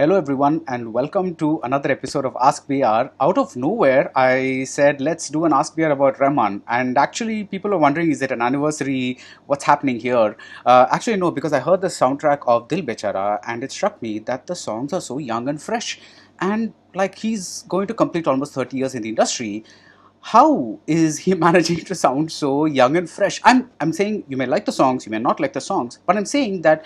Hello, everyone, and welcome to another episode of Ask VR. Out of nowhere, I said, let's do an Ask VR about Rahman. And actually, people are wondering, is it an anniversary? What's happening here? Actually, no, because I heard the soundtrack of Dil Bechara, and it struck me that the songs are so young and fresh. And like he's going to complete almost 30 years in the industry. How is he managing to sound so young and fresh? I'm saying you may like the songs, you may not like the songs, but I'm saying that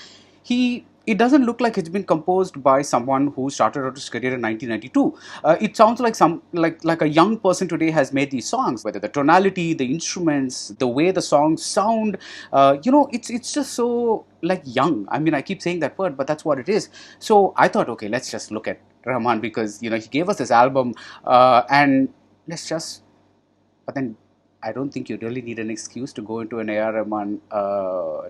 it doesn't look like it's been composed by someone who started out his career in 1992. It sounds like like a young person today has made these songs. Whether the tonality, the instruments, the way the songs sound, it's just so like young. I mean, I keep saying that word, but that's what it is. So I thought, okay, let's just look at Rahman because he gave us this album, and let's just but then I don't think you really need an excuse to go into an A.R. Rahman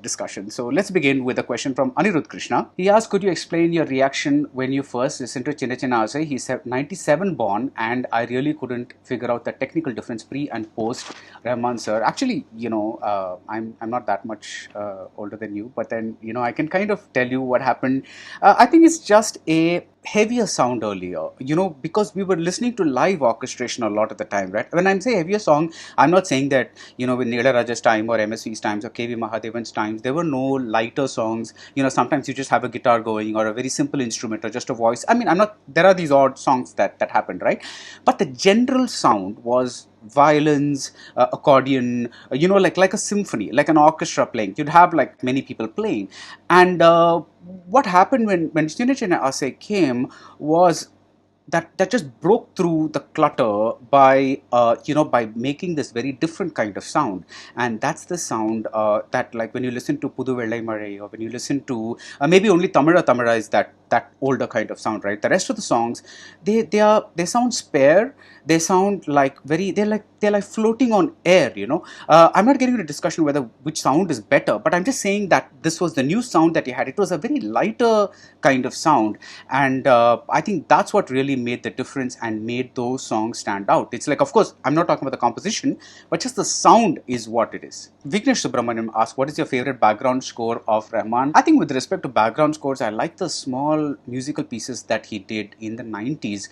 discussion. So let's begin with a question from Anirudh Krishna. He asked, could you explain your reaction when you first listened to Chinna Chinna Asai? He's 97 born, and I really couldn't figure out the technical difference pre and post Rahman sir. Actually, I'm not that much older than you, but then, I can kind of tell you what happened. I think it's just a heavier sound earlier, because we were listening to live orchestration a lot at the time, right? When I'm saying heavier song, I'm not saying that, with Neelaraja's time or MSV's times or KV Mahadevan's times, there were no lighter songs. Sometimes you just have a guitar going or a very simple instrument or just a voice. I mean, there are these odd songs that happened, right? But the general sound was violins, accordion, like a symphony, like an orchestra playing. You'd have like many people playing. And what happened when Chinna Chinna Asai came was that just broke through the clutter by making this very different kind of sound. And that's the sound that, like, when you listen to Pudu Vellai Malai, or when you listen to maybe only Tamara is that older kind of sound, right? The rest of the songs, they sound spare. They sound like they're like floating on air. I'm not getting into a discussion whether which sound is better, but I'm just saying that this was the new sound that he had. It was a very lighter kind of sound, and I think that's what really made the difference and made those songs stand out. It's like, of course, I'm not talking about the composition, but just the sound is what it is. Vignesh Subramaniam asked, what is your favorite background score of Rahman? I think with respect to background scores, I like the small musical pieces that he did in the 90s,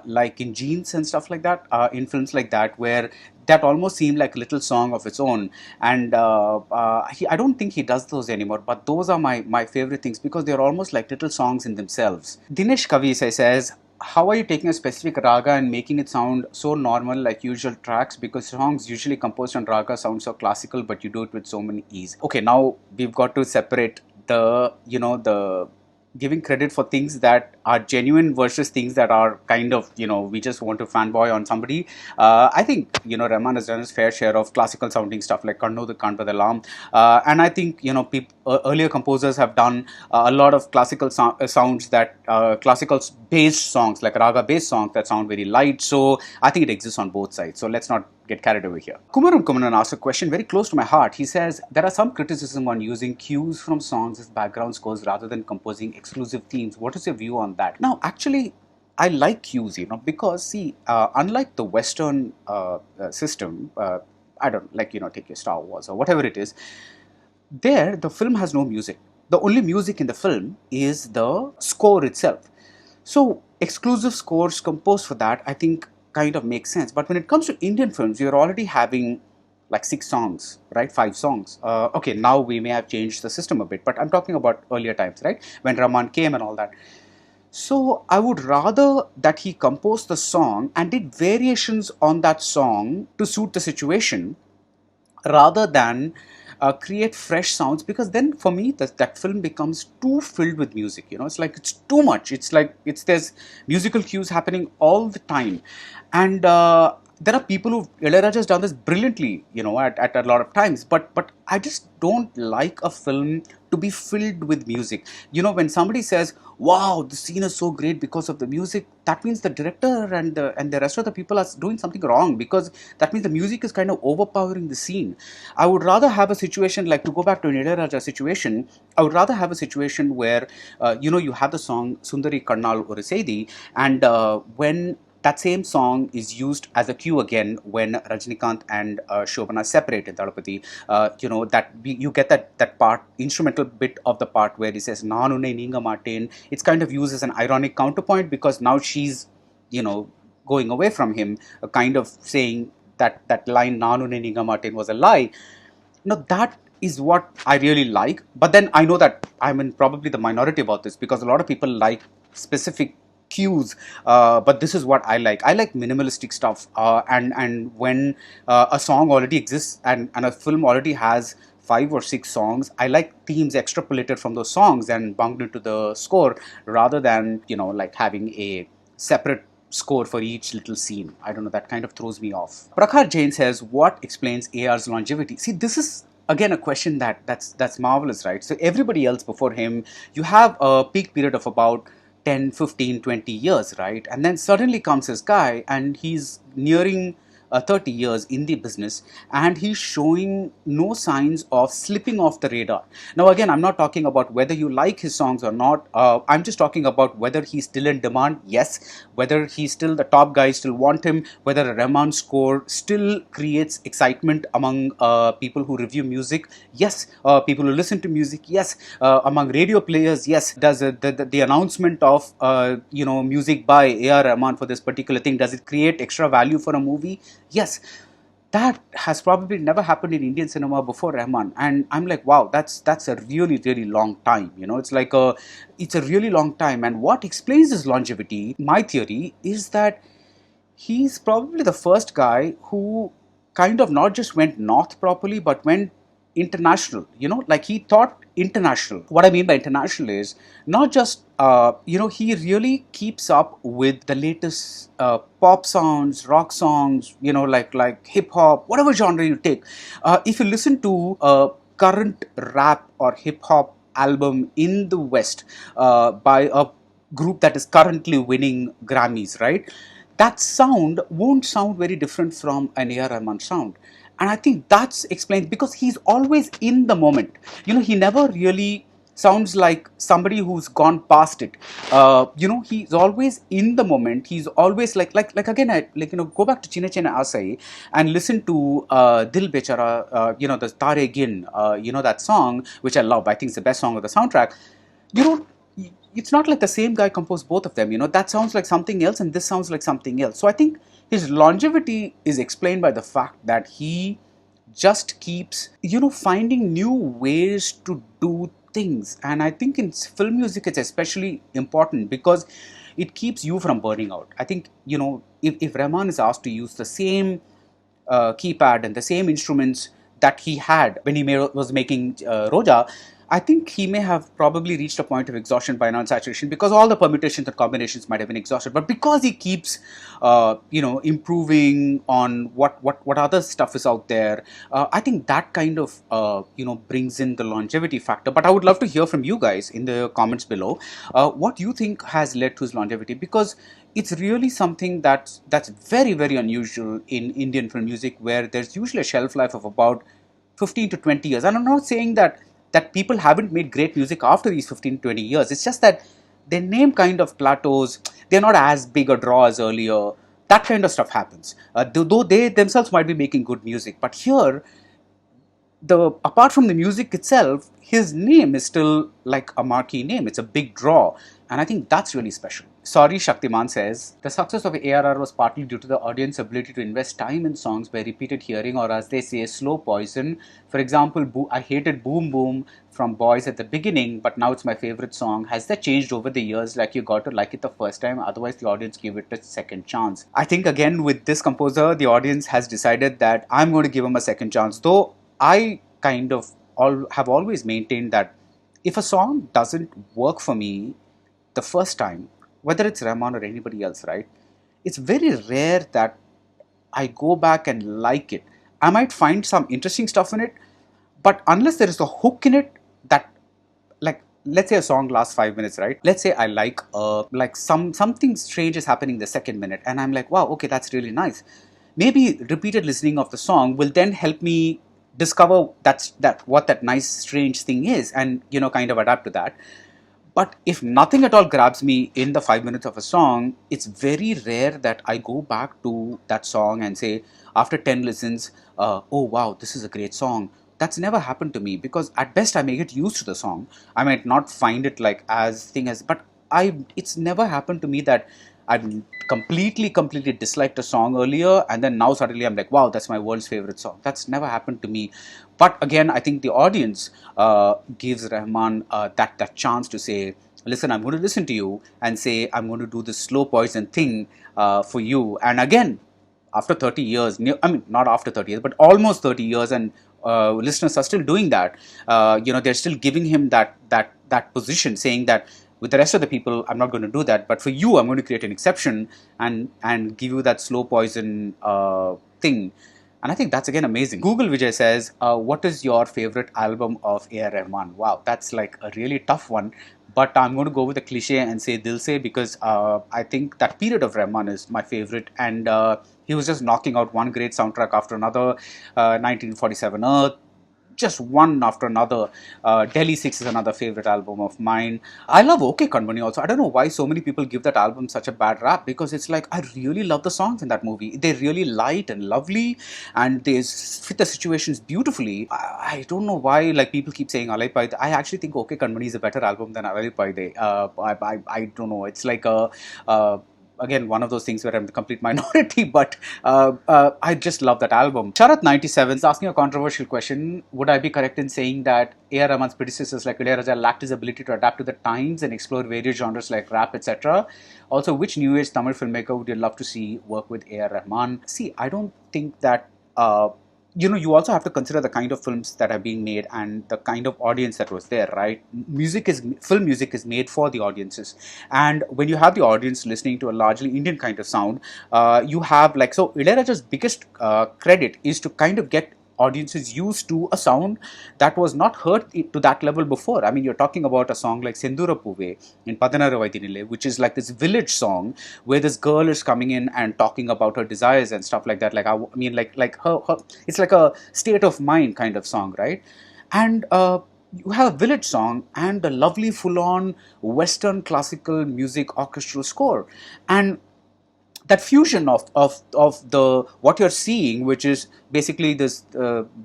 like in Jeans and stuff like that, in films like that, where that almost seemed like a little song of its own. And I don't think he does those anymore, but those are my favorite things because they're almost like little songs in themselves. Dinesh Kavi says, how are you taking a specific raga and making it sound so normal like usual tracks? Because songs usually composed on raga sound so classical, but you do it with so many ease. Okay, now we've got to separate the giving credit for things that are genuine versus things that are kind of, we just want to fanboy on somebody. I think, Rahman has done his fair share of classical sounding stuff like Kanno the Kant Alarm. And I think, earlier composers have done a lot of classical sounds that, classical based songs, like raga based songs that sound very light. So I think it exists on both sides. So let's not get carried away here. Kumaran Kumaran asks a question very close to my heart. He says, there are some criticism on using cues from songs as background scores rather than composing exclusive themes. What is your view on that? Now, actually, I like cues, because, see, unlike the Western system, I don't like, take your Star Wars or whatever it is, there, the film has no music. The only music in the film is the score itself. So, exclusive scores composed for that, I think, kind of makes sense. But when it comes to Indian films, you're already having like 6 songs, right? 5 songs. Okay, now we may have changed the system a bit, but I'm talking about earlier times, right? When Rahman came and all that. So I would rather that he composed the song and did variations on that song to suit the situation rather than create fresh sounds, because then for me that film becomes too filled with music. It's like it's too much. It's like there's musical cues happening all the time, and there are people who Ilayaraja has done this brilliantly, at a lot of times. But I just don't like a film to be filled with music. When somebody says, "Wow, the scene is so great because of the music," that means the director and the rest of the people are doing something wrong, because that means the music is kind of overpowering the scene. I would rather have a situation like, to go back to an Ilayaraja situation, I would rather have a situation where you have the song Sundari Kannal Oru Seidi, and when that same song is used as a cue again when Rajnikant and Shobana separate in Thalapathy. You get that part, instrumental bit of the part where he says "Nanune Ninga Martin." It's kind of used as an ironic counterpoint because now she's, you know, going away from him, kind of saying that line "Nanune Ninga Martin" was a lie. Now that is what I really like. But then I know that I'm in probably the minority about this because a lot of people like specific cues. But this is what I like. I like minimalistic stuff. And when a song already exists and a film already has 5 or 6 songs, I like themes extrapolated from those songs and bunked into the score rather than, you know, like having a separate score for each little scene. I don't know, that kind of throws me off. Prakhar Jain says, what explains AR's longevity? See, this is again a question that's marvelous, right? So everybody else before him, you have a peak period of about 10, 15, 20 years, right? And then suddenly comes this guy and he's nearing 30 years in the business and he's showing no signs of slipping off the radar. Now, again, I'm not talking about whether you like his songs or not. I'm just talking about whether he's still in demand, yes. Whether he's still the top guys still want him, whether a Rahman score still creates excitement among people who review music, yes. People who listen to music, yes. Among radio players, yes. Does the announcement of music by A.R. Rahman for this particular thing, does it create extra value for a movie? Yes. That has probably never happened in Indian cinema before Rahman, and I'm like, wow, that's a really really long time. You know, it's a really long time. And what explains his longevity? My theory is that he's probably the first guy who kind of not just went north properly, but went international. You know, like he thought international. What I mean by international is not just he really keeps up with the latest pop sounds, rock songs, like hip hop, whatever genre you take. If you listen to a current rap or hip hop album in the West by a group that is currently winning Grammys, right? That sound won't sound very different from an A.R. Rahman sound. And I think that's explained because he's always in the moment. You know, he never really sounds like somebody who's gone past it. He's always in the moment. He's always like again, go back to Chine Chine Asai and listen to Dil Bechara, the Tare Gin, that song, which I love. I think it's the best song of the soundtrack. You know, it's not like the same guy composed both of them. You know, that sounds like something else and this sounds like something else. So I think his longevity is explained by the fact that he just keeps, finding new ways to do things. And I think in film music, it's especially important because it keeps you from burning out. I think, if Rahman is asked to use the same keypad and the same instruments that he had when he was making Roja, I think he may have probably reached a point of exhaustion by now, saturation, because all the permutations and combinations might have been exhausted. But because he keeps, improving on what other stuff is out there, I think that kind of, brings in the longevity factor. But I would love to hear from you guys in the comments below. What you think has led to his longevity? Because it's really something that's very, very unusual in Indian film music, where there's usually a shelf life of about 15 to 20 years. And I'm not saying that people haven't made great music after these 15, 20 years. It's just that their name kind of plateaus. They're not as big a draw as earlier. That kind of stuff happens. Though they themselves might be making good music. But here, apart from the music itself, his name is still like a marquee name. It's a big draw. And I think that's really special. Sorry, Shaktiman says, the success of ARR was partly due to the audience's ability to invest time in songs by repeated hearing, or as they say, slow poison. For example, I hated Boom Boom from Boys at the beginning, but now it's my favorite song. Has that changed over the years? Like, you got to like it the first time, otherwise the audience gave it a second chance. I think again with this composer, the audience has decided that I'm going to give him a second chance. Though I kind of have always maintained that if a song doesn't work for me the first time, whether it's Rahman or anybody else, right? It's very rare that I go back and like it. I might find some interesting stuff in it, but unless there is a hook in it that, like, let's say a song lasts 5 minutes, right? Let's say I like something strange is happening the second minute, and I'm like, wow, okay, that's really nice. Maybe repeated listening of the song will then help me discover what that nice strange thing is, and kind of adapt to that. But if nothing at all grabs me in the 5 minutes of a song, it's very rare that I go back to that song and say, after 10 listens, oh wow, this is a great song. That's never happened to me, because at best I may get used to the song. I might not find it like as thing as, but it's never happened to me that I've completely disliked a song earlier and then now suddenly I'm like, wow, that's my world's favorite song. That's never happened to me. But again, I think the audience gives Rahman that chance to say, listen, I'm going to listen to you and say, I'm going to do this slow poison thing for you. And again, after 30 years, I mean, not after 30 years, but almost 30 years, and listeners are still doing that. They're still giving him that position, saying that with the rest of the people, I'm not going to do that, but for you, I'm going to create an exception and give you that slow poison thing. And I think that's again amazing. Google Vijay says, what is your favorite album of A.R. Rahman? Wow, that's like a really tough one. But I'm going to go with a cliche and say Dil Se, because I think that period of Rahman is my favorite. And he was just knocking out one great soundtrack after another. 1947 Earth, just one after another. Delhi 6 is another favorite album of mine. I love OK Kanmani also. I don't know why so many people give that album such a bad rap, because it's like, I really love the songs in that movie. They're really light and lovely and they fit the situations beautifully. I don't know why like people keep saying Alai Paide. I actually think OK Kanmani is a better album than Alai Paide. I don't know. It's like again, one of those things where I'm the complete minority, but I just love that album. Sharat97 is asking a controversial question. Would I be correct in saying that A.R. Rahman's predecessors like Ilayaraja lacked his ability to adapt to the times and explore various genres like rap, etc.? Also, which new age Tamil filmmaker would you love to see work with A.R. Rahman? See, I don't think that you also have to consider the kind of films that are being made and the kind of audience that was there, right? Film music is made for the audiences, and when you have the audience listening to a largely Indian kind of sound, you have like, so Ilayaraja's biggest credit is to kind of get audiences used to a sound that was not heard to that level before. I mean, you're talking about a song like Sendura Puve in Padanaru Vaidinile, which is like this village song where this girl is coming in and talking about her desires and stuff like that. Like, I mean, like her it's like a state of mind kind of song, right? And you have a village song and a lovely full-on Western classical music orchestral score. And that fusion of the what you're seeing, which is basically this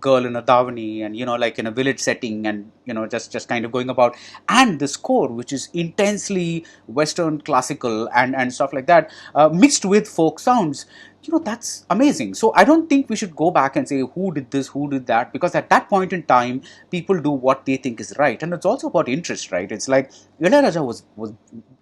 girl in a davani and like in a village setting, and just kind of going about, and the score which is intensely Western classical and stuff like that, mixed with folk sounds. That's amazing. So I don't think we should go back and say who did this, who did that, because at that point in time people do what they think is right. And it's also about interest, right? It's like Ilayaraja was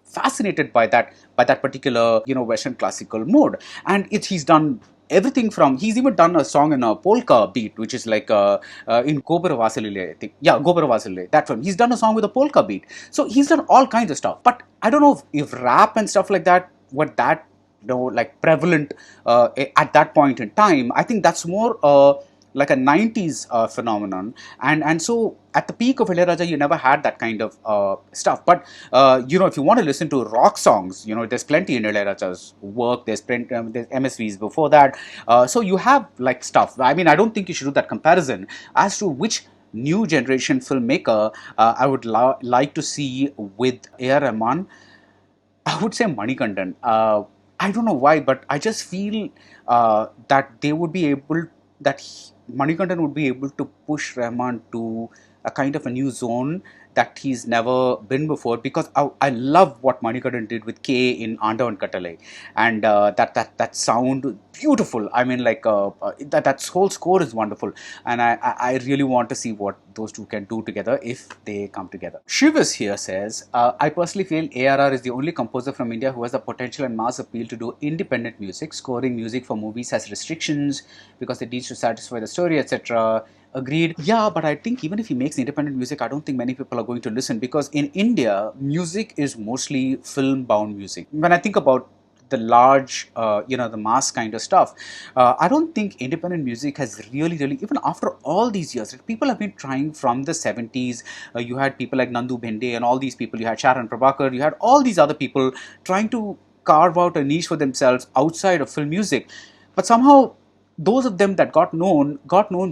fascinated by that particular Western classical mode, and he's done everything from, he's even done a song in a polka beat, which is like in Gobara Vasalile, I think. Yeah, Gobara Vasalile, that film. He's done a song with a polka beat. So he's done all kinds of stuff. But I don't know if rap and stuff like that were that like prevalent at that point in time. I think that's more like a 90s phenomenon, and so at the peak of Ilayaraja you never had that kind of stuff. But if you want to listen to rock songs, there's plenty in Ilayaraja's work. There's MSVs before that, so you have like stuff. I mean, I don't think you should do that comparison as to which new generation filmmaker I would like to see with A.R. Rahman. I would say Manikandan. I don't know why, but I just feel that they would be able, Manikandan would be able to push Rahman to a kind of a new zone that he's never been before, because I love what Manikandan did with K in Andavan Kattalai, and that sound beautiful. I mean, like that whole score is wonderful, and I really want to see what those two can do together if they come together. Shivas here says, I personally feel ARR is the only composer from India who has the potential and mass appeal to do independent music. Scoring music for movies has restrictions because it needs to satisfy the story, etc. Agreed. Yeah, but I think even if he makes independent music, I don't think many people are going to listen, because in India, music is mostly film-bound music. When I think about the large, the mass kind of stuff, I don't think independent music has really, even after all these years, people have been trying from the 70s. You had people like Nandu Bhende and all these people. You had Sharan Prabhakar. You had all these other people trying to carve out a niche for themselves outside of film music. But somehow those of them that got known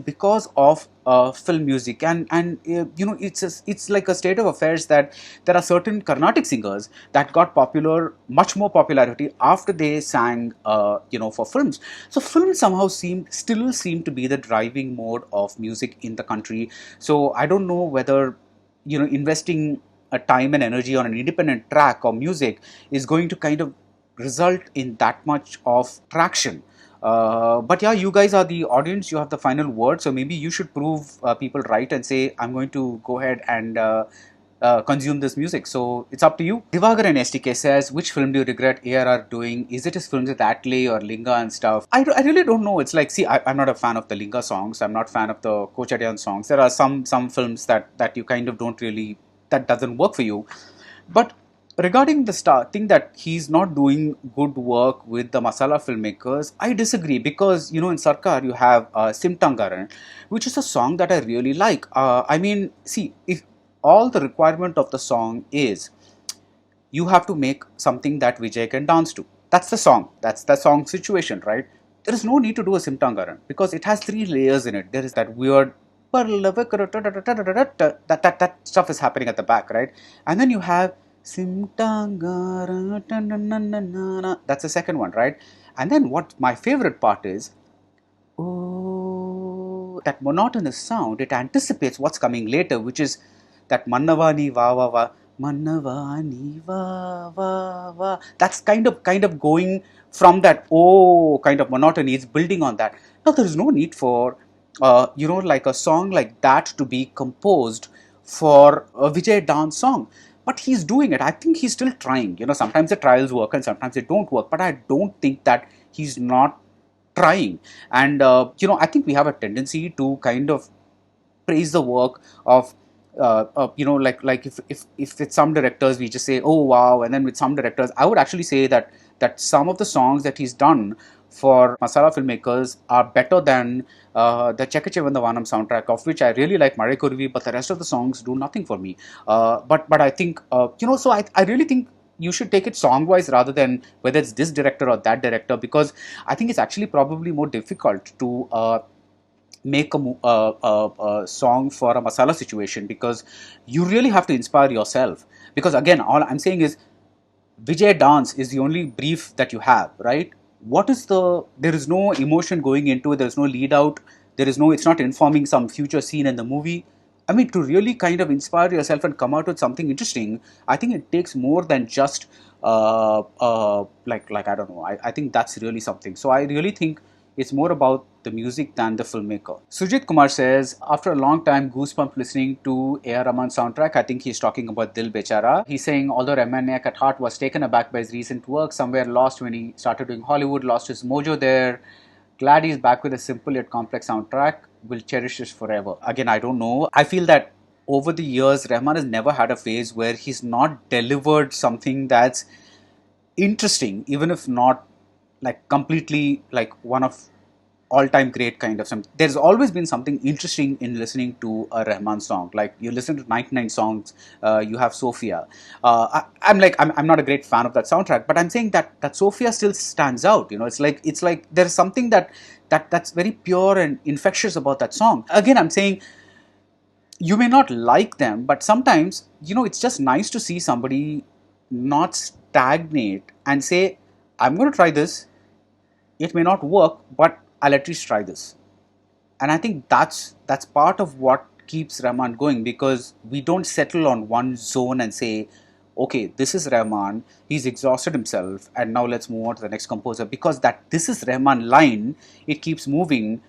because of film music. And it's like a state of affairs that there are certain Carnatic singers that got much more popularity after they sang for films. So films somehow still seem to be the driving mode of music in the country. So I don't know whether investing a time and energy on an independent track or music is going to kind of result in that much of traction. But yeah, you guys are the audience. You have the final word. So maybe you should prove people right and say, I'm going to go ahead and consume this music. So it's up to you. Divagar and STK says, which film do you regret ARR doing? Is it his films with Atley or Linga and stuff? I really don't know. It's like, see, I'm not a fan of the Linga songs. I'm not a fan of the Kochadian songs. There are some films that you kind of don't really, that doesn't work for you. But regarding the thing that he's not doing good work with the masala filmmakers, I disagree, because in Sarkar you have Simtangaran, which is a song that I really like. I mean, see, if all the requirement of the song is you have to make something that Vijay can dance to, that's the song. That's the song situation, right? There is no need to do a Simtangaran because it has three layers in it. There is that weird that stuff is happening at the back, right? And then you have Simtangara, that's the second one, right? And then what my favorite part is, oh, that monotonous sound, it anticipates what's coming later, which is that Mannavani va va va, Mannavani va va va. That's kind of going from that kind of monotony. It's building on that. Now there is no need for like a song like that to be composed for a Vijay dance song. But he's doing it. I think he's still trying. Sometimes the trials work and sometimes they don't work. But I don't think that he's not trying. And I think we have a tendency to kind of praise the work of like if with some directors we just say, oh wow, and then with some directors I would actually say that some of the songs that he's done for masala filmmakers are better than the Chekachevandavanam soundtrack, of which I really like Mare Kuruvi, but the rest of the songs do nothing for me. But I think so I really think you should take it song wise rather than whether it's this director or that director, because I think it's actually probably more difficult to make a song for a masala situation, because you really have to inspire yourself. Because again, all I'm saying is Vijay dance is the only brief that you have, right? There is no emotion going into it, there is no lead out, it's not informing some future scene in the movie. I mean, to really kind of inspire yourself and come out with something interesting, I think it takes more than just like I don't know. I think that's really something. So I really think it's more about the music than the filmmaker. Sujit Kumar says, after a long time, goosebump listening to A.R. Rahman soundtrack. I think he's talking about Dil Bechara. He's saying, although Rahmaniac at heart was taken aback by his recent work, somewhere lost when he started doing Hollywood, lost his mojo there. Glad he's back with a simple yet complex soundtrack. Will cherish this forever. Again, I don't know. I feel that over the years, Rahman has never had a phase where he's not delivered something that's interesting, even if not like completely like one of all-time great kind of some. There's always been something interesting in listening to a Rahman song. Like you listen to 99 songs, you have Sophia. I'm not a great fan of that soundtrack, but I'm saying that Sophia still stands out. It's like there's something that's very pure and infectious about that song. Again, I'm saying you may not like them, but sometimes it's just nice to see somebody not stagnate and say, I'm going to try this. It may not work, but I'll at least try this. And I think that's part of what keeps Rahman going, because we don't settle on one zone and say, okay, this is Rahman, he's exhausted himself, and now let's move on to the next composer. Because that this is Rahman line, it keeps moving,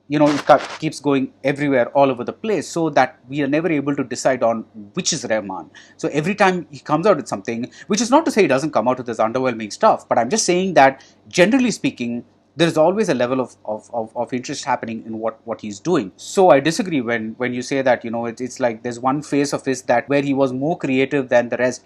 it keeps going everywhere, all over the place, so that we are never able to decide on which is Rahman. So every time he comes out with something, which is not to say he doesn't come out with this underwhelming stuff, but I'm just saying that generally speaking, there is always a level of interest happening in what he's doing. So I disagree when you say that it's like there's one phase of his that where he was more creative than the rest.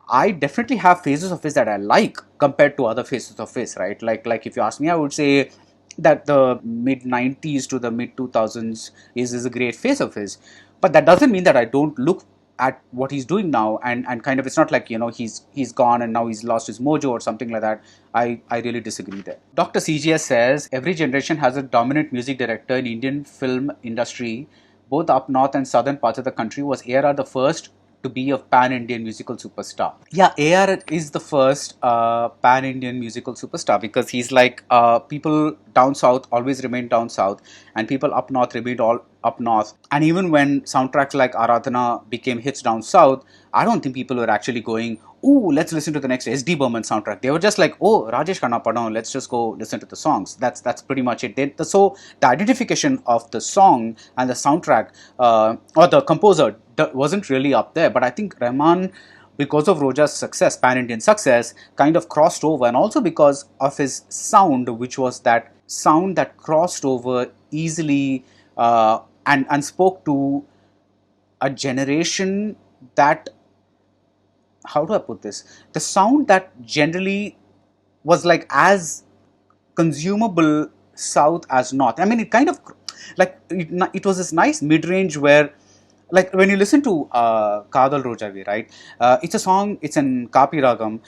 I definitely have phases of his that I like compared to other phases of his, right? Like if you ask me, I would say that the mid 90s to the mid 2000s is a great phase of his. But that doesn't mean that I don't look at what he's doing now, and kind of it's not like he's gone and now he's lost his mojo or something like that. I really disagree there. Dr. CGS says every generation has a dominant music director in Indian film industry, both up north and southern parts of the country. Was ARR the first to be a pan-Indian musical superstar? Yeah, AR is the first pan-Indian musical superstar, because he's like, people down south always remain down south, and people up north remained all up north. And even when soundtracks like Aradhana became hits down south, I don't think people were actually going, "Ooh, let's listen to the next SD Burman soundtrack." They were just like, "Oh, Rajesh Khanna Padon, let's just go listen to the songs." That's pretty much it. So the identification of the song and the soundtrack, or the composer, wasn't really up there. But I think Rahman, because of Roja's success, pan-Indian success, kind of crossed over, and also because of his sound, which was that sound that crossed over easily, and spoke to a generation that, how do I put this? The sound that generally was like as consumable south as north. I mean, it kind of like it was this nice mid-range where, like when you listen to Kadal Rojavi, right? It's a song. It's in Kapi Ragam.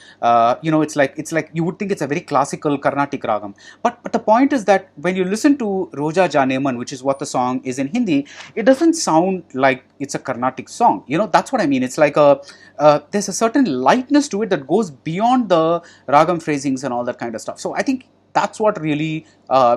It's like you would think it's a very classical Carnatic Ragam. But the point is that when you listen to Roja Janeman, which is what the song is in Hindi, it doesn't sound like it's a Carnatic song. That's what I mean. It's like there's a certain lightness to it that goes beyond the Ragam phrasings and all that kind of stuff. So I think that's what really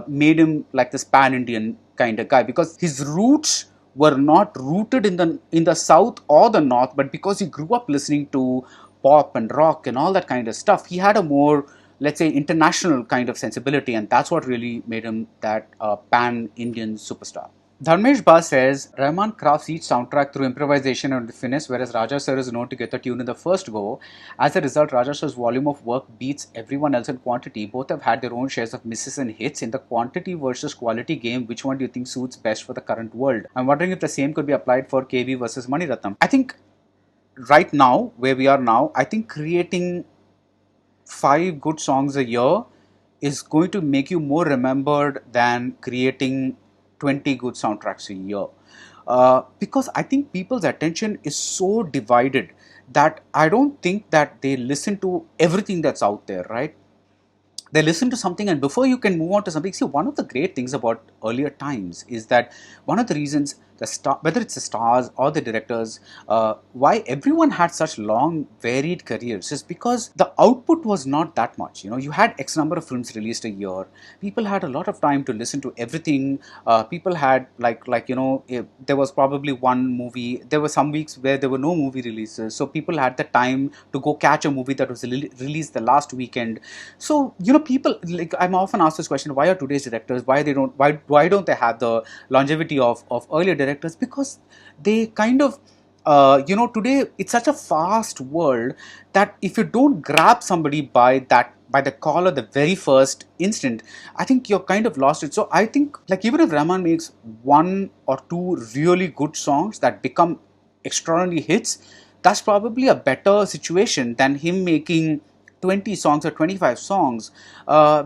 made him like this pan-Indian kind of guy, because his roots were not rooted in the south or the north, but because he grew up listening to pop and rock and all that kind of stuff, he had a more, let's say, international kind of sensibility, and that's what really made him that pan-Indian superstar. Dharmesh Ba says Rahman crafts each soundtrack through improvisation and finesse, whereas Raja Sir is known to get the tune in the first go. As a result, Raja Sir's volume of work beats everyone else in quantity. Both have had their own shares of misses and hits. In the quantity versus quality game, which one do you think suits best for the current world? I'm wondering if the same could be applied for KB versus Mani Ratnam. I think right now, where we are now, I think creating 5 good songs a year is going to make you more remembered than creating 20 good soundtracks a year. Because I think people's attention is so divided that I don't think that they listen to everything that's out there, right? They listen to something, and before you can move on to something, see, one of the great things about earlier times is that one of the reasons whether it's the stars or the directors, why everyone had such long varied careers is because the output was not that much. You had X number of films released a year. People had a lot of time to listen to everything. People had there was probably one movie. There were some weeks where there were no movie releases, so people had the time to go catch a movie that was released the last weekend. So people, like, I'm often asked this question: why are today's directors, why don't they have the longevity of earlier directors? Because they kind of today it's such a fast world that if you don't grab somebody by the collar the very first instant, I think you're kind of lost it. So I think, like, even if Rahman makes 1 or 2 really good songs that become extraordinary hits, that's probably a better situation than him making 20 songs or 25 songs,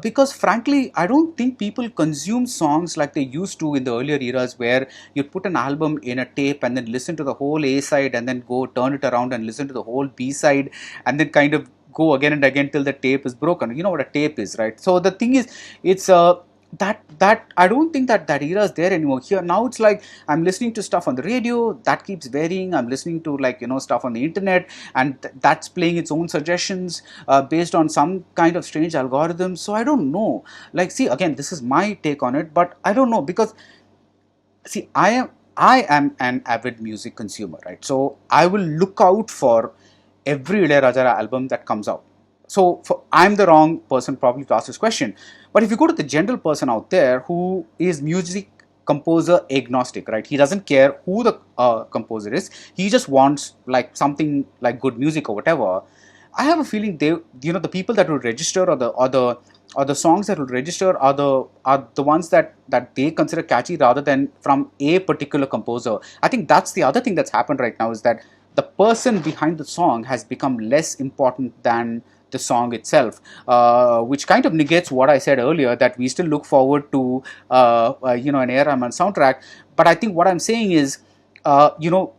because frankly I don't think people consume songs like they used to in the earlier eras, where you'd put an album in a tape and then listen to the whole A side and then go turn it around and listen to the whole B side and then kind of go again and again till the tape is broken. You know what a tape is, right? So the thing is, it's that I don't think that era is there anymore. Here now it's like I'm listening to stuff on the radio that keeps varying. I'm listening to stuff on the internet, and that's playing its own suggestions based on some kind of strange algorithm. So I don't know. Like, see, again, this is my take on it, but I don't know, because see, I am an avid music consumer, right? So I will look out for every Ilayaraja album that comes out. So I'm the wrong person probably to ask this question. But if you go to the general person out there who is music composer agnostic, right? He doesn't care who the composer is. He just wants like something like good music or whatever. I have a feeling the people that will register, or the songs that will register are the ones that they consider catchy rather than from a particular composer. I think that's the other thing that's happened right now, is that the person behind the song has become less important than the song itself, which kind of negates what I said earlier, that we still look forward to an A.R. Rahman soundtrack. But I think what I'm saying is,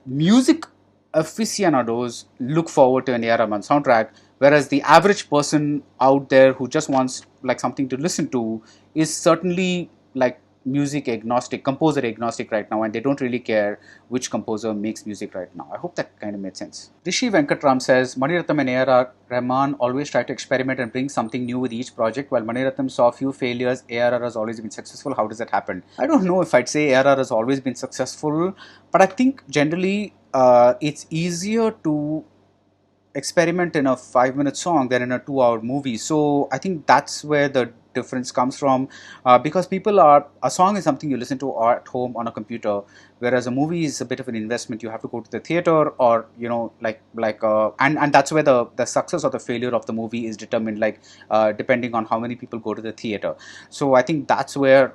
music aficionados look forward to an A.R. Rahman soundtrack, whereas the average person out there who just wants like something to listen to is certainly like music agnostic, composer agnostic right now, and they don't really care which composer makes music right now. I hope that kind of made sense. Rishi Venkatram says Mani Ratnam and A.R. Rahman always try to experiment and bring something new with each project. While Mani Ratnam saw few failures, A.R. has always been successful. How does that happen? I don't know if I'd say A.R. has always been successful, but I think generally it's easier to experiment in a 5 minute song than in a 2 hour movie. So I think that's where the difference comes from, because people are, a song is something you listen to at home on a computer, whereas a movie is a bit of an investment. You have to go to the theater, or and that's where the success or the failure of the movie is determined, like depending on how many people go to the theater. So I think that's where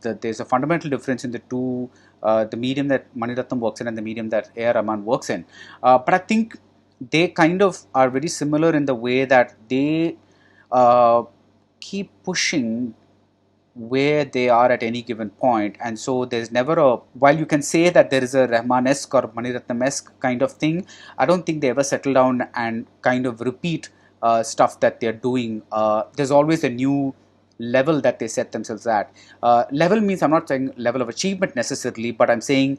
there's a fundamental difference in the two, the medium that Mani Ratnam works in and the medium that A.R. Rahman works in. But I think they kind of are very similar in the way that they keep pushing where they are at any given point, and so there's never a, while you can say that there is a Rahman-esque or Mani Ratnam-esque kind of thing, I don't think they ever settle down and kind of repeat stuff that they're doing. There's always a new level that they set themselves at. Level means, I'm not saying level of achievement necessarily, but I'm saying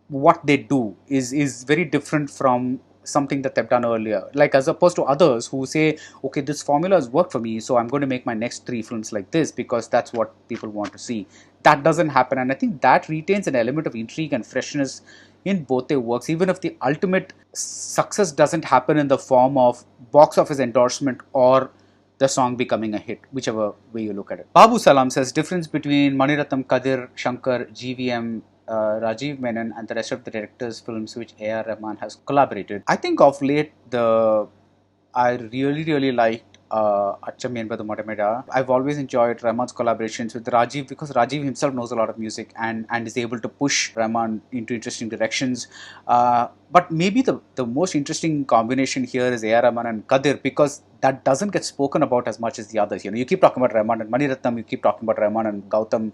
what they do is very different from something that they've done earlier, like as opposed to others who say, okay, this formula has worked for me, so I'm going to make my next 3 films like this because that's what people want to see. That doesn't happen, and I think that retains an element of intrigue and freshness in both their works, even if the ultimate success doesn't happen in the form of box office endorsement or the song becoming a hit, whichever way you look at it. Babu Salam says difference between Mani Ratnam, Kadir, Shankar, GVM, Rajiv Menon, and the rest of the directors' films which A.R. Rahman has collaborated. I think of late I really liked Acham Yenbadu Motameda. I've always enjoyed Rahman's collaborations with Rajiv because Rajiv himself knows a lot of music and is able to push Rahman into interesting directions. But maybe the most interesting combination here is A.R. Rahman and Kadir, because that doesn't get spoken about as much as the others. You know, you keep talking about Rahman and Mani Ratnam, you keep talking about Rahman and Gautam,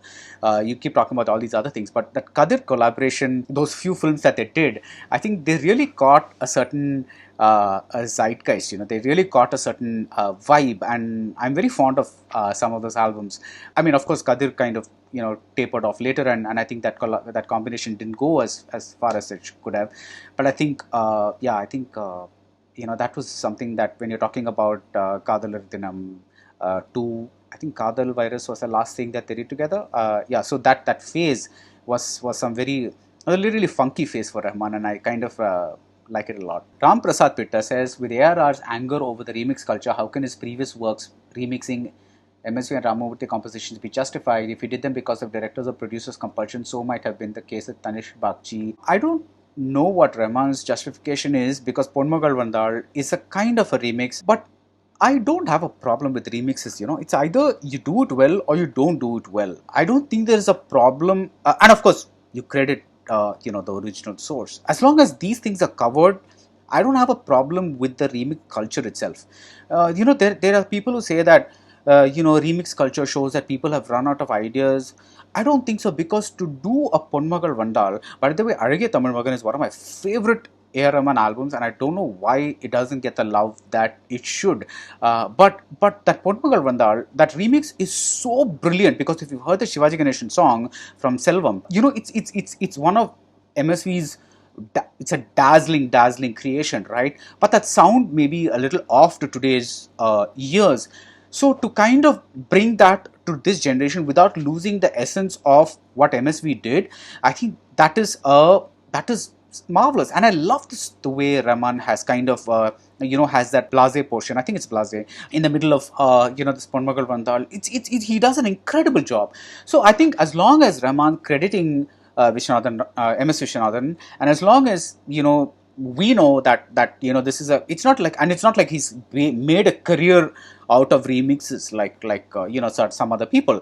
you keep talking about all these other things. But that Kadir collaboration, those few films that they did, I think they really caught a certain a zeitgeist. You know, they really caught a certain vibe, and I'm very fond of some of those albums. I mean, of course, Kadir kind of tapered off later, and I think that that combination didn't go as far as it could have. But I think that was something that when you're talking about Kadalar Dinam 2, I think Kadal Virus was the last thing that they did together. So that phase was some a really funky phase for Rahman, and I kind of like it a lot. Ram Prasad Pitta says, with ARR's anger over the remix culture, how can his previous works remixing MSV and Ramamurthy compositions be justified? If he did them because of directors or producers' compulsion, so might have been the case with Tanish Bagchi. I don't know what Rahman's justification is, because Ponmagal Vandal is a kind of a remix, but I don't have a problem with remixes. It's either you do it well or you don't do it well. I don't think there's a problem, and of course you credit the original source. As long as these things are covered, I don't have a problem with the remix culture itself. There are people who say that remix culture shows that people have run out of ideas. I don't think so, because to do a Ponmagal Vandal, by the way, Arage Tamil Magan is one of my favorite A.R. Rahman albums, and I don't know why it doesn't get the love that it should. But that Ponmagal Vandal, that remix is so brilliant, because if you've heard the Shivaji Ganeshan song from Selvam, it's one of MSV's. It's a dazzling creation, right? But that sound may be a little off to today's ears. So to kind of bring that to this generation without losing the essence of what MSV did, I think that is marvelous. And I love the way Rahman has kind of has that blase portion. I think it's blase in the middle of this Ponmagal Vandal. He does an incredible job. So I think as long as Rahman crediting Viswanathan, MS Viswanathan, and as long as we know that this is it's not like he's made a career out of remixes like some other people.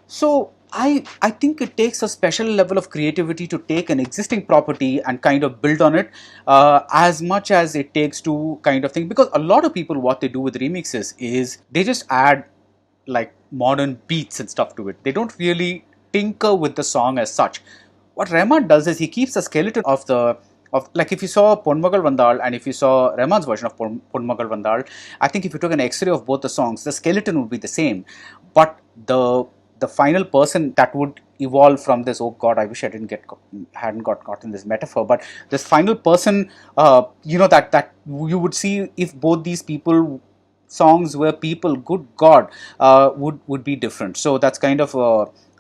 So I think it takes a special level of creativity to take an existing property and kind of build on it, as much as it takes to kind of think, because a lot of people, what they do with remixes is they just add like modern beats and stuff to it. They don't really tinker with the song as such. What Rahman does is he keeps the skeleton of of, like, if you saw Ponmagal Vandal and if you saw Rahman's version of Ponmagal Vandal, I think if you took an X-ray of both the songs, the skeleton would be the same, but the final person that would evolve from this, oh God, I wish I hadn't gotten this metaphor, but this final person, that you would see if both these people songs were people, good God, would be different. So that's kind of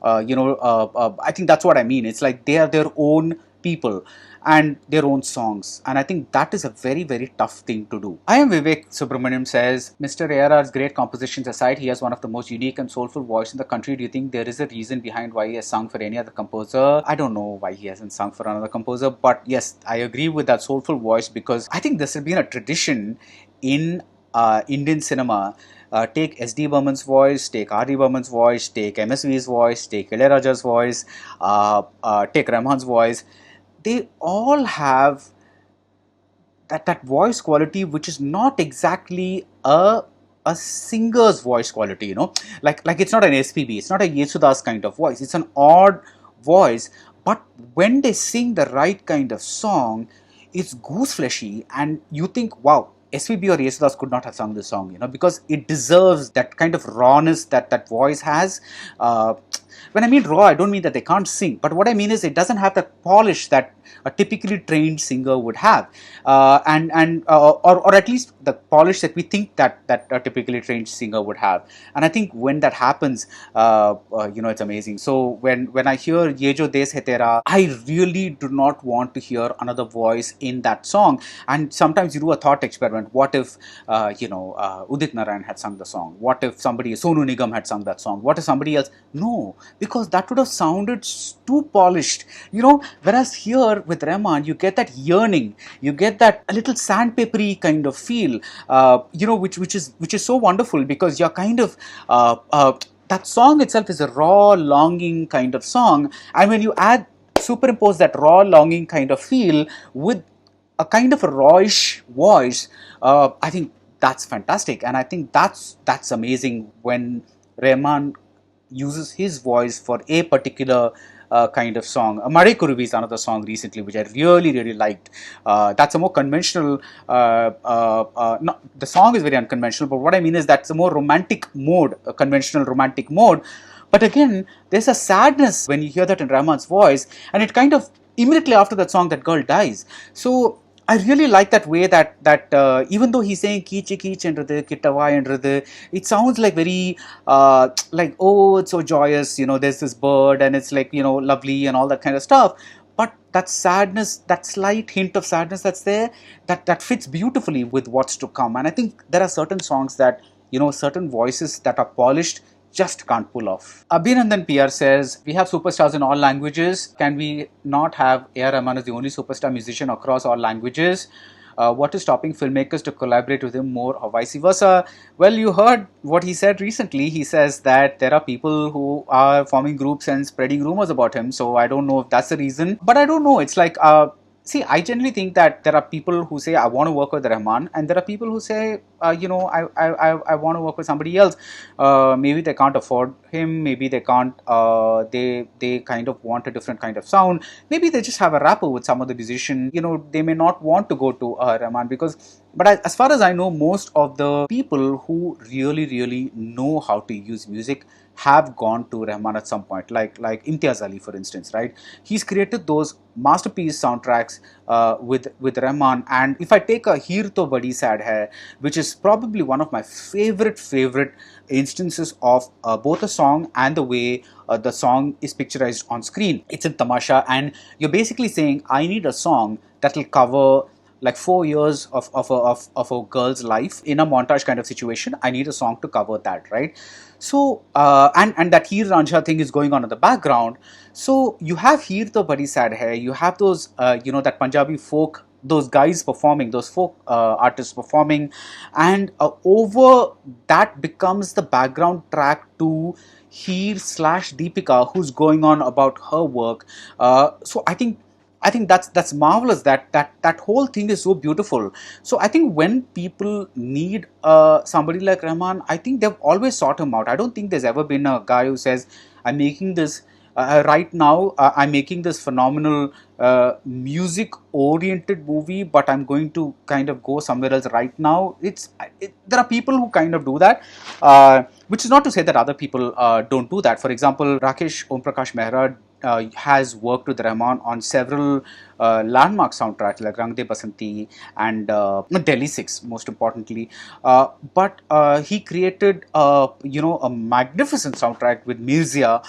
I think that's what I mean. It's like they are their own people and their own songs, and I think that is a very, very tough thing to do. I am Vivek Subramaniam says, Mr. ARR's great compositions aside, he has one of the most unique and soulful voice in the country. Do you think there is a reason behind why he has sung for any other composer? I don't know why he hasn't sung for another composer, but yes, I agree with that soulful voice, because I think this has been a tradition in Indian cinema. Take S.D. Burman's voice, take R.D. Burman's voice, take MSV's voice, take Ilaiyaraaja's voice, take Rahman's voice. They all have that voice quality, which is not exactly a singer's voice quality. Like it's not an SPB, it's not a Yesudas kind of voice. It's an odd voice, but when they sing the right kind of song, it's goose fleshy, and you think, wow, SPB or Yesudas could not have sung this song, because it deserves that kind of rawness that voice has. When I mean raw, I don't mean that they can't sing, but what I mean is it doesn't have the polish that a typically trained singer would have, or at least the polish that we think that a typically trained singer would have. And I think when that happens, it's amazing. So when I hear Ye Jo Desh Hai Tera, I really do not want to hear another voice in that song. And sometimes you do a thought experiment. What if Udit Narayan had sung the song? What if Sonu Nigam had sung that song? What if somebody else? No, because that would have sounded too polished. Whereas here with Rahman, you get that yearning, you get that a little sandpapery kind of feel, which is so wonderful, because you're kind of that song itself is a raw, longing kind of song, and when you superimpose that raw, longing kind of feel with a kind of a rawish voice, I think that's fantastic, and I think that's amazing when Rahman uses his voice for a particular kind of song. Mare Kuruvi is another song recently which I really, really liked. That's a more conventional, the song is very unconventional, but what I mean is that's a more romantic mode, a conventional romantic mode. But again, there's a sadness when you hear that in Rahman's voice, and it kind of, immediately after that song, that girl dies. So I really like that way that even though he's saying Keeche Keech endrathu, Kittava endrathu, it sounds like very like, oh, it's so joyous, there's this bird and it's like, lovely and all that kind of stuff. But that sadness, that slight hint of sadness that's there, that fits beautifully with what's to come. And I think there are certain songs that, certain voices that are polished just can't pull off. Abhinandan PR says, we have superstars in all languages. Can we not have A.R. Rahman as the only superstar musician across all languages? What is stopping filmmakers to collaborate with him more, or vice versa? Well, you heard what he said recently. He says that there are people who are forming groups and spreading rumors about him. So I don't know if that's the reason. But I don't know. It's like, see, I generally think that there are people who say, I want to work with Rahman, and there are people who say, I want to work with somebody else. Maybe they can't afford him, maybe they can't, they kind of want a different kind of sound. Maybe they just have a rapport with some other musician. They may not want to go to Rahman but as far as I know, most of the people who really, really know how to use music have gone to Rahman at some point, like Imtiaz Ali, for instance, right? He's created those masterpiece soundtracks with Rahman. And if I take a Heer To Badi Sad Hai, which is probably one of my favorite instances of both a song and the way the song is picturized on screen. It's in Tamasha, and you're basically saying, I need a song that will cover like 4 years of a girl's life in a montage kind of situation. I need a song to cover that, right? So, and that Heer Ranjha thing is going on in the background. So you have Heer To Badi Sad Hai, you have those, that Punjabi folk, those guys performing, those folk artists performing, and over that becomes the background track to Heer/Deepika, who's going on about her work. So I think that's marvelous. That whole thing is so beautiful. So I think when people need somebody like Rahman, I think they've always sought him out. I don't think there's ever been a guy who says, I'm making this Right now, I'm making this phenomenal music-oriented movie, but I'm going to kind of go somewhere else right now. There are people who kind of do that, which is not to say that other people don't do that. For example, Rakesh Om Prakash Mehra has worked with Rahman on several landmark soundtracks like Rang De Basanti and Delhi 6, most importantly. But he created, a magnificent soundtrack with Mirzia,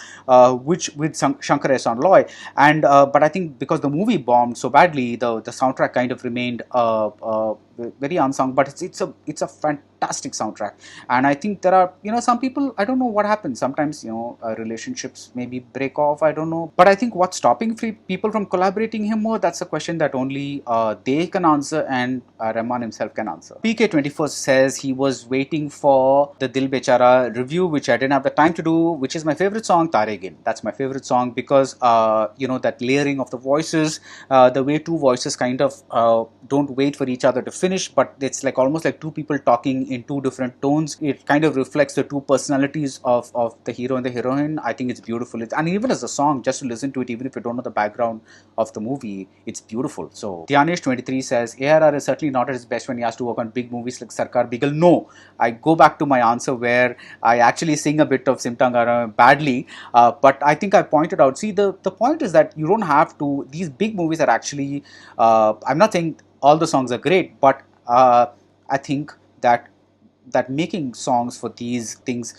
which with Shankar Ehsaan Loy. And but I think because the movie bombed so badly, the soundtrack kind of remained very unsung. But it's a fantastic soundtrack, and I think there are some people, I don't know what happens. Sometimes relationships maybe break off. I don't know, but I think what's stopping people from collaborating him more, that's a question that only they can answer, and Rahman himself can answer. PK24 says he was waiting for the Dil Bechara review, which I didn't have the time to do, which is my favorite song, Tare Gin. That's my favorite song because that layering of the voices, the way two voices kind of don't wait for each other to finish, but it's like almost like two people talking in two different tones. It kind of reflects the two personalities of the hero and the heroine. I think it's beautiful. And even as a song, just to listen to it, even if you don't know the background of the movie, it's beautiful. So Dhyanesh23 says ARR is certainly not at his best when he has to work on big movies like Sarkar Beagle. No, I go back to my answer where I actually sing a bit of Simtangara badly, but I think I pointed out, see, the point is that you don't have to, these big movies are actually, I'm not saying all the songs are great, but I think that making songs for these things,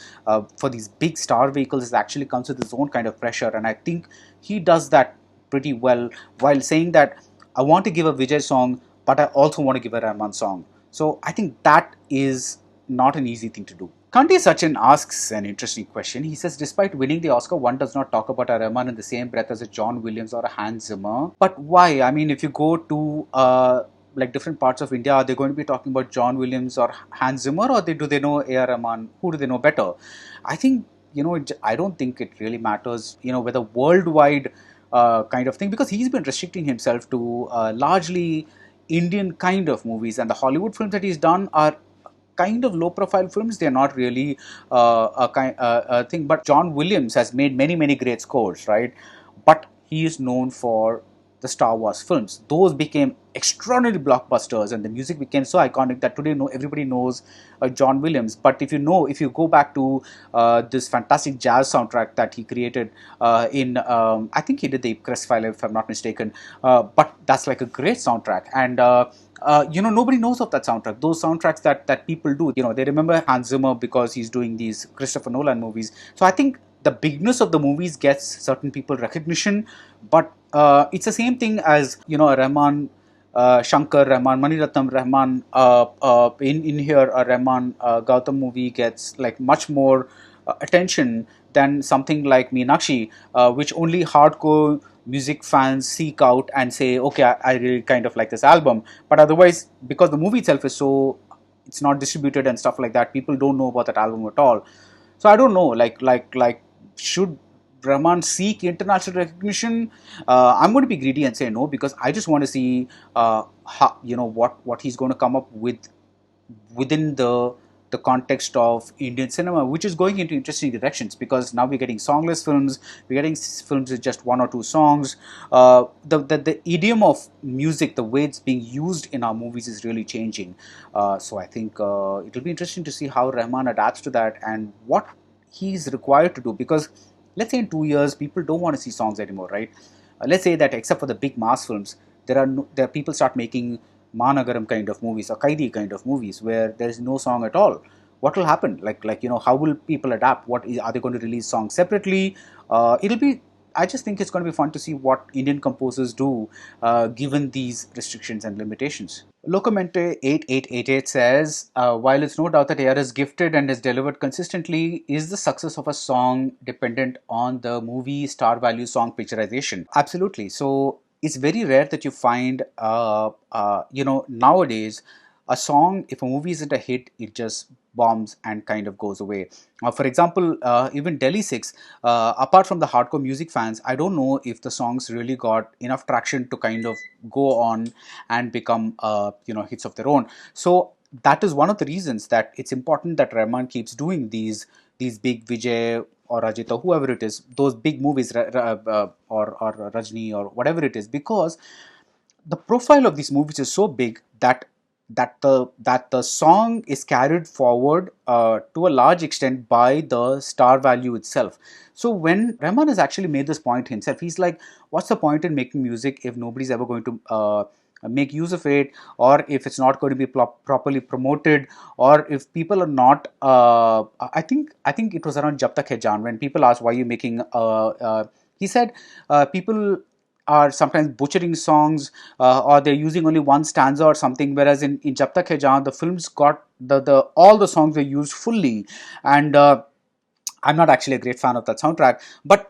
for these big star vehicles, is actually comes with its own kind of pressure, and I think he does that pretty well, while saying that I want to give a Vijay song, but I also want to give a Rahman song. So I think that is not an easy thing to do. Kanti Sachin asks an interesting question. He says, despite winning the Oscar, one does not talk about a Rahman in the same breath as a John Williams or a Hans Zimmer. But why? I mean, if you go to like different parts of India, are they going to be talking about John Williams or Hans Zimmer, or do they know A.R. Rahman? Who do they know better? I think, I don't think it really matters, whether worldwide kind of thing, because he's been restricting himself to largely Indian kind of movies, and the Hollywood films that he's done are kind of low profile films. They're not really a thing. But John Williams has made many great scores, right? But he is known for the Star Wars films. Those became extraordinary blockbusters, and the music became so iconic that today everybody knows John Williams. But if you go back to this fantastic jazz soundtrack that he created in, I think he did the Crest File, if I'm not mistaken. But that's like a great soundtrack, and nobody knows of that soundtrack. Those soundtracks that people do, they remember Hans Zimmer because he's doing these Christopher Nolan movies. So I think the bigness of the movies gets certain people recognition, but it's the same thing as a Rahman, Shankar Rahman, Maniratnam Rahman. In here, a Rahman Gautam movie gets like much more attention than something like Meenakshi, which only hardcore music fans seek out and say, okay, I really kind of like this album. But otherwise, because the movie itself is so, it's not distributed and stuff like that, people don't know about that album at all. So I don't know, like should Rahman seek international recognition? I'm going to be greedy and say no, because I just want to see what he's going to come up with within the context of Indian cinema, which is going into interesting directions, because now we're getting songless films, we're getting films with just one or two songs. The idiom of music, the way it's being used in our movies, is really changing. So I think it'll be interesting to see how Rahman adapts to that and what he's required to do, because let's say in 2 years people don't want to see songs anymore, right? Let's say that except for the big mass films, there are people start making Managaram kind of movies or Kaidi kind of movies where there is no song at all. What will happen? How will people adapt? Are they going to release songs separately? It'll be. I just think it's going to be fun to see what Indian composers do given these restrictions and limitations. Locomente 8888 says, while it's no doubt that AR is gifted and is delivered consistently, is the success of a song dependent on the movie star value song picturization? Absolutely. So it's very rare that you find, nowadays, a song, if a movie isn't a hit, it just bombs and kind of goes away. For example, even Delhi 6, apart from the hardcore music fans, I don't know if the songs really got enough traction to kind of go on and become, hits of their own. So that is one of the reasons that it's important that Rahman keeps doing these big Vijay or Rajit or whoever it is, those big movies, or Rajni or whatever it is, because the profile of these movies is so big that the song is carried forward to a large extent by the star value itself. So when Rahman has actually made this point himself, he's like, what's the point in making music if nobody's ever going to make use of it, or if it's not going to be properly promoted, or if people are not I think it was around Jab Tak Hai Jaan, when people asked why you making he said people are sometimes butchering songs, or they're using only one stanza or something, whereas in Jab Tak Hai Jaan, the films got the all the songs were used fully. And I'm not actually a great fan of that soundtrack, but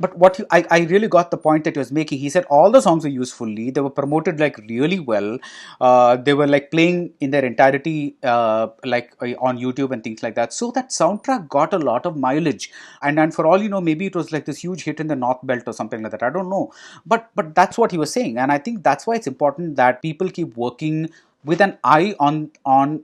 I really got the point that he was making. He said all the songs were used fully. They were promoted like really well. They were like playing in their entirety, on YouTube and things like that. So that soundtrack got a lot of mileage. And for all you know, maybe it was like this huge hit in the North Belt or something like that. I don't know, but that's what he was saying, and I think that's why it's important that people keep working with an eye on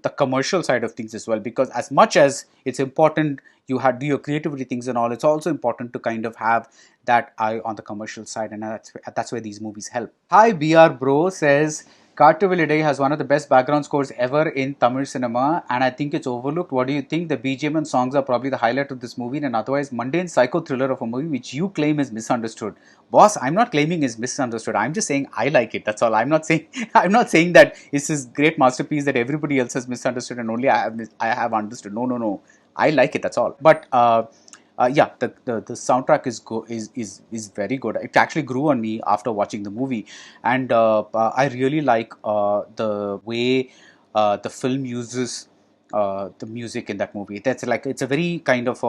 the commercial side of things as well, because as much as it's important do your creativity things and all, it's also important to kind of have that eye on the commercial side, and that's where these movies help. Hi BR Bro says Kartavilidai has one of the best background scores ever in Tamil cinema, and I think it's overlooked. What do you think? The BGM and songs are probably the highlight of this movie, and an otherwise mundane psycho thriller of a movie which you claim is misunderstood. Boss, I'm not claiming is misunderstood. I'm just saying I like it. That's all. I'm not saying I'm not saying that it's this great masterpiece that everybody else has misunderstood and only I have understood. No, no, no. I like it. That's all. But yeah, the soundtrack is very good. It actually grew on me after watching the movie, and I really like the way the film uses the music in that movie. That's like, it's a very kind of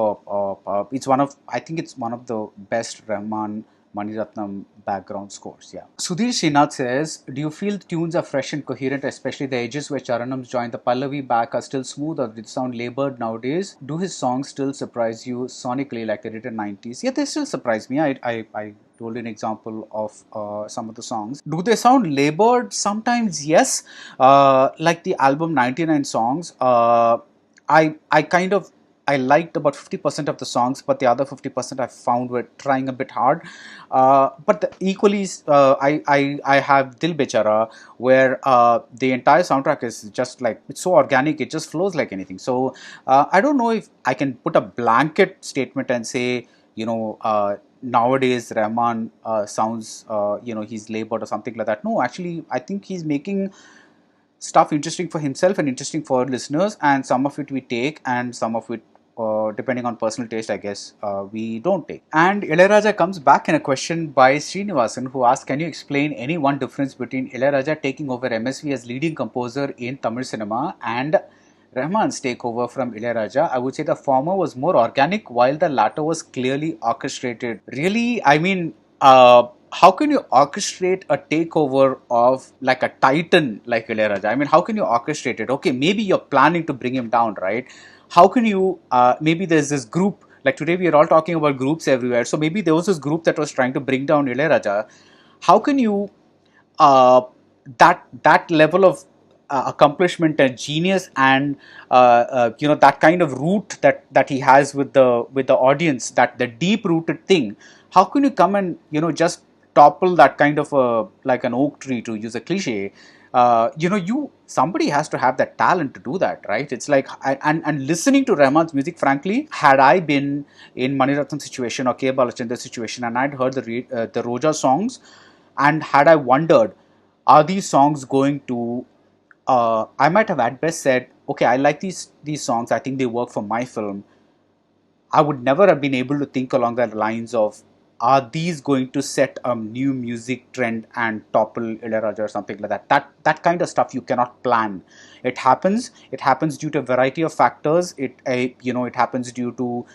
it's one of, I think it's one of the best Rahman Maniratnam background scores. Yeah. Sudhir Srinath says, do you feel the tunes are fresh and coherent, especially the edges where Charanams join the Pallavi back are still smooth, or did they sound labored nowadays? Do his songs still surprise you sonically like they did in 90s? Yeah, they still surprise me. I told you an example of some of the songs. Do they sound labored? Sometimes, yes. Like the album 99 songs. I kind of I liked about 50% of the songs, but the other 50% I found were trying a bit hard. Equally, I have Dil Bechara, where the entire soundtrack is just like, it's so organic, it just flows like anything. So I don't know if I can put a blanket statement and say, nowadays Rahman sounds, he's labored or something like that. No, actually, I think he's making stuff interesting for himself and interesting for listeners, and some of it we take, and some of it, depending on personal taste, I guess, we don't take. And Ilayaraja comes back in a question by Srinivasan, who asks, can you explain any one difference between Ilayaraja taking over MSV as leading composer in Tamil cinema and Rahman's takeover from Ilayaraja? I would say the former was more organic, while the latter was clearly orchestrated. Really, I mean, how can you orchestrate a takeover of like a titan like Ilayaraja? I mean, how can you orchestrate it? Okay, maybe you're planning to bring him down, right? How can you, maybe there's this group, like today we are all talking about groups everywhere, so maybe there was this group that was trying to bring down Ilayaraja. How can you, that level of accomplishment and genius, and that kind of root that he has with the audience, that the deep rooted thing, how can you come and just topple that kind of like an oak tree, to use a cliche? Somebody has to have that talent to do that, right? It's like, and listening to Rahman's music, frankly, had I been in Maniratnam's situation or K. Balachandra's situation, and I'd heard the Roja songs, and had I wondered, are these songs going to, I might have at best said, okay, I like these songs, I think they work for my film. I would never have been able to think along the lines of, are these going to set a new music trend and topple Ilayaraja or something like that? That kind of stuff you cannot plan. It happens. It happens due to a variety of factors. It happens due to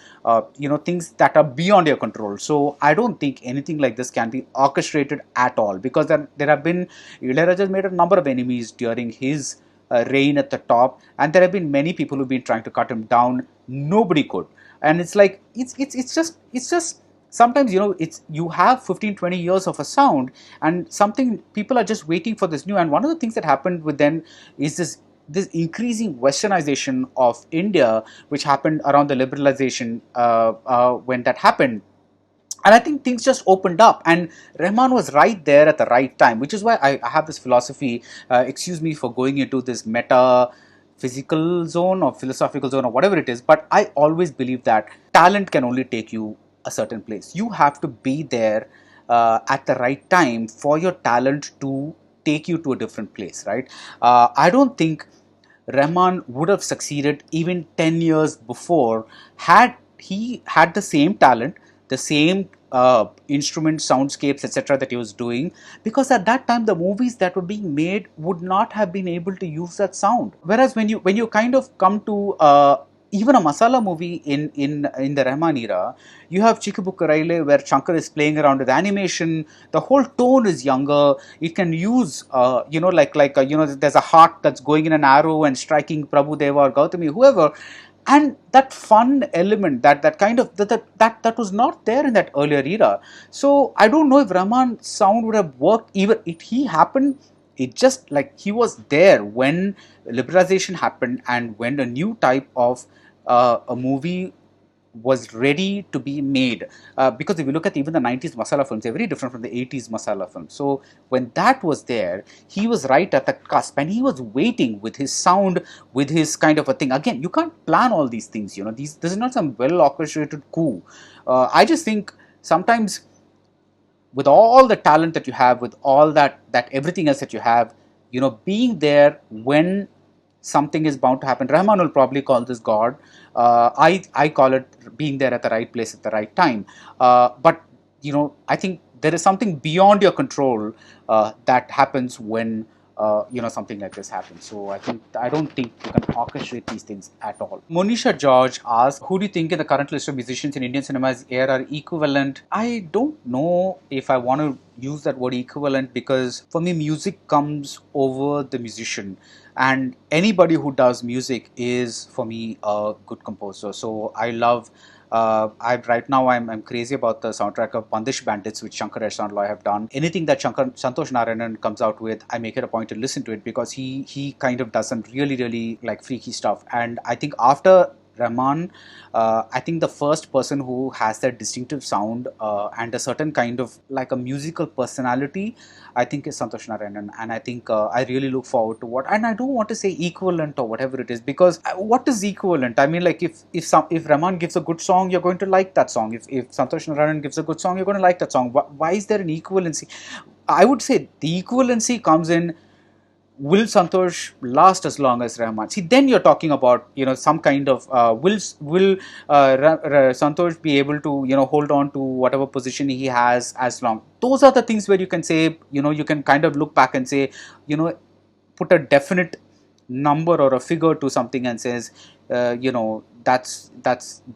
things that are beyond your control. So I don't think anything like this can be orchestrated at all, because there have been, Ilayaraja has made a number of enemies during his reign at the top, and there have been many people who've been trying to cut him down. Nobody could. And it's like, it's just sometimes, it's, you have 15-20 years of a sound, and something, people are just waiting for this new. And one of the things that happened with them is this this increasing westernization of India, which happened around the liberalization when that happened. And I think things just opened up, and Rahman was right there at the right time, which is why I have this philosophy. Excuse me for going into this meta physical zone or philosophical zone or whatever it is, but I always believe that talent can only take you a certain place. You have to be there at the right time for your talent to take you to a different place, right? I don't think Rahman would have succeeded even 10 years before had he had the same talent, the same instrument, soundscapes, etc., that he was doing, because at that time the movies that were being made would not have been able to use that sound. Whereas when you kind of come to even a masala movie in the Rahman era, you have Chikabukka Raile where Shankar is playing around with animation. The whole tone is younger. It can use there's a heart that's going in an arrow and striking Prabhu Deva or Gautami, whoever, and that fun element that kind of that was not there in that earlier era. So I don't know if Rahman's sound would have worked even if he happened. It just like he was there when liberalization happened and when a new type of a movie was ready to be made. Because if you look at even the 90s masala films, they're very different from the 80s masala films. So when that was there, he was right at the cusp and he was waiting with his sound, with his kind of a thing. Again, you can't plan all these things, this is not some well orchestrated coup. I just think sometimes with all the talent that you have, with all that everything else that you have, being there when something is bound to happen. Rahman will probably call this God. I call it being there at the right place at the right time. But I think there is something beyond your control that happens when something like this happens. So I don't think you can orchestrate these things at all. Monisha George asks, who do you think in the current list of musicians in Indian cinema is ARR equivalent? I don't know if I want to use that word equivalent, because for me music comes over the musician, and anybody who does music is for me a good composer. So I love right now I'm crazy about the soundtrack of Bandish Bandits, which Shankar Ehsaan Loy have done. Anything that Santosh Narayanan comes out with, I make it a point to listen to it, because he kind of does some really like freaky stuff. And I think after Rahman, I think the first person who has that distinctive sound and a certain kind of like a musical personality, I think is Santosh Narayanan. And I think I really look forward to what, and I don't want to say equivalent or whatever it is, because what is equivalent? I mean, like if Rahman gives a good song, you're going to like that song. If Santosh Narayanan gives a good song, you're going to like that song. Why is there an equivalency? I would say the equivalency comes in, will Santosh last as long as Rahman? See, then you're talking about some kind of will Santosh be able to hold on to whatever position he has as long? Those are the things where you can say you can kind of look back and say put a definite number or a figure to something and says that's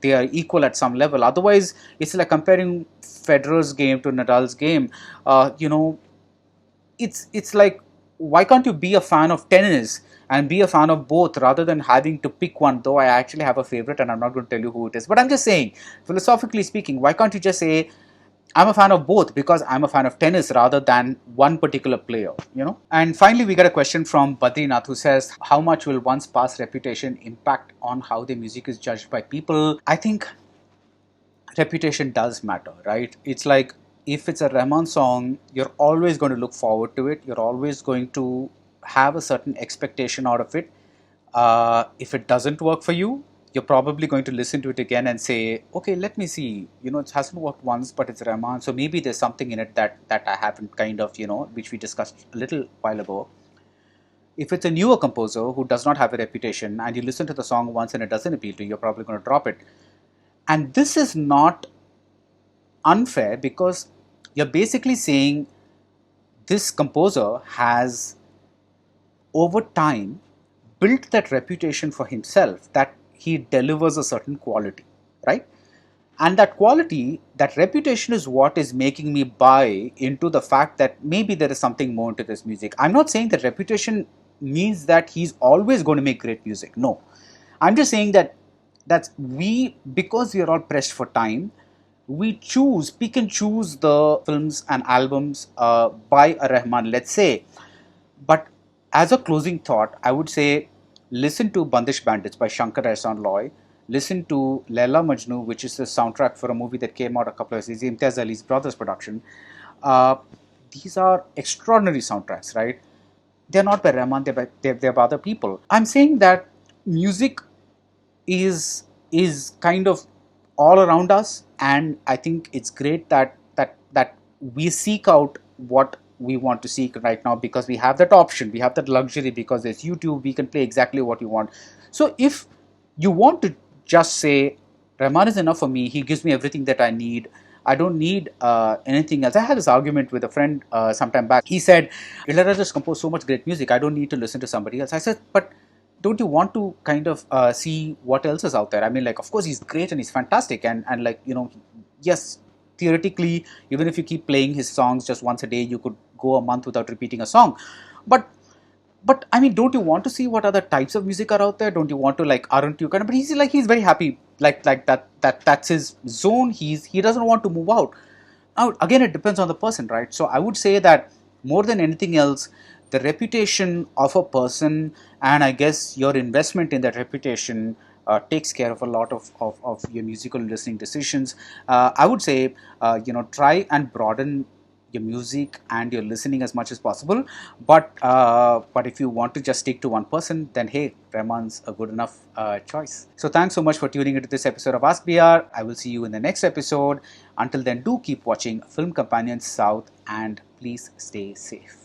they are equal at some level. Otherwise, it's like comparing Federer's game to Nadal's game. It's like, why can't you be a fan of tennis and be a fan of both rather than having to pick one? Though I actually have a favorite and I'm not going to tell you who it is, but I'm just saying, philosophically speaking, why can't you just say I'm a fan of both because I'm a fan of tennis rather than one particular player? And finally, we get a question from Badrinath who says, how much will one's past reputation impact on how the music is judged by people? I think reputation does matter, right? It's like, if it's a Rahman song, you're always going to look forward to it. You're always going to have a certain expectation out of it. If it doesn't work for you, you're probably going to listen to it again and say, okay, let me see. It hasn't worked once, but it's Rahman, so maybe there's something in it that I haven't kind of, which we discussed a little while ago. If it's a newer composer who does not have a reputation and you listen to the song once and it doesn't appeal to you, you're probably going to drop it. And this is not unfair, because you're basically saying this composer has over time built that reputation for himself, that he delivers a certain quality, right? And that quality, that reputation, is what is making me buy into the fact that maybe there is something more to this music. I'm not saying that reputation means that he's always going to make great music. No, I'm just saying that because we are all pressed for time, we pick and choose the films and albums by a Rahman, let's say. But as a closing thought, I would say listen to Bandish Bandits by Shankar Ehsaan Loy, listen to Laila Majnu, which is the soundtrack for a movie that came out a couple of years ago, Imtiaz Ali's brother's production. Uh, these are extraordinary soundtracks, right? They're not by Rahman, they're by other people. I'm saying that music is kind of all around us, and I think it's great that we seek out what we want to seek right now, because we have that option, we have that luxury, because there's YouTube, we can play exactly what we want. So if you want to just say Rahman is enough for me, he gives me everything that I need, I don't need anything else. I had this argument with a friend sometime back. He said, Ilayaraja just composed so much great music, I don't need to listen to somebody else. I said, but don't you want to kind of see what else is out there? I mean, like, of course, he's great and he's fantastic, and like, yes, theoretically, even if you keep playing his songs just once a day, you could go a month without repeating a song. But I mean, don't you want to see what other types of music are out there? Don't you want to, like, aren't you kind of? But he's very happy, like that's his zone. He doesn't want to move out. Now, again, it depends on the person, right? So I would say that more than anything else, the reputation of a person, and I guess your investment in that reputation, takes care of a lot of your musical listening decisions. I would say, try and broaden your music and your listening as much as possible. But if you want to just stick to one person, then hey, Rahman's a good enough choice. So thanks so much for tuning into this episode of Ask BR. I will see you in the next episode. Until then, do keep watching Film Companions South, and please stay safe.